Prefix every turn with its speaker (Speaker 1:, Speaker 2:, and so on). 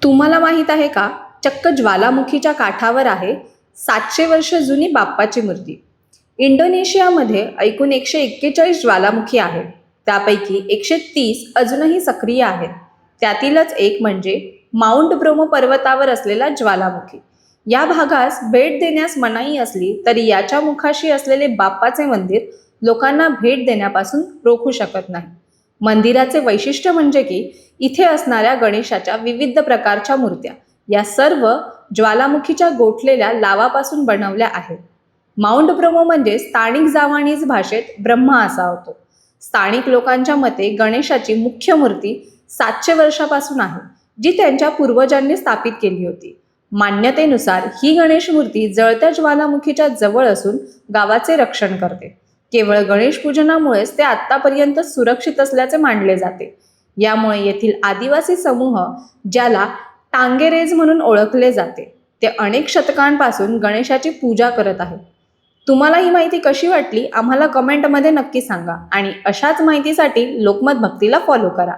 Speaker 1: तुम्हाला माहीत आहे का? चक्क ज्वालामुखीच्या काठावर आहे 700 वर्ष जुनी बाप्पाची मूर्ती. इंडोनेशियामध्ये एकूण 141 ज्वालामुखी आहेत. त्यापैकी 130 अजूनही सक्रिय आहेत. त्यातीलच एक म्हणजे माउंट ब्रोमो पर्वतावर असलेला ज्वालामुखी. या भागास भेट देण्यास मनाई असली तरी याच्या मुखाशी असलेले बाप्पाचे मंदिर लोकांना भेट देण्यापासून रोखू शकत नाही. मंदिराचे वैशिष्ट्य म्हणजे की इथे असणाऱ्या गणेशाच्या विविध प्रकारच्या मूर्त्या या सर्व ज्वालामुखीच्या गोठलेल्या लावापासून बनवल्या आहेत. माउंट ब्रोमो म्हणजे स्थानिक जावानीज भाषेत ब्रह्मा असा होतो. स्थानिक लोकांच्या मते गणेशाची मुख्य मूर्ती 700 वर्षापासून आहे, जी त्यांच्या पूर्वजांनी स्थापित केली होती. मान्यतेनुसार ही गणेश मूर्ती जळत्या ज्वालामुखीच्या जवळ असून गावाचे रक्षण करते. केवळ गणेश पूजनामुळेच ते आत्तापर्यंत सुरक्षित असल्याचे मानले जाते. यामुळे येथील आदिवासी समूह, ज्याला टांगेरेज म्हणून ओळखले जाते, ते अनेक शतकांपासून गणेशाची पूजा करत आहेत. तुम्हाला ही माहिती कशी वाटली आम्हाला कमेंटमध्ये नक्की सांगा आणि अशाच माहितीसाठी लोकमत भक्तीला फॉलो करा.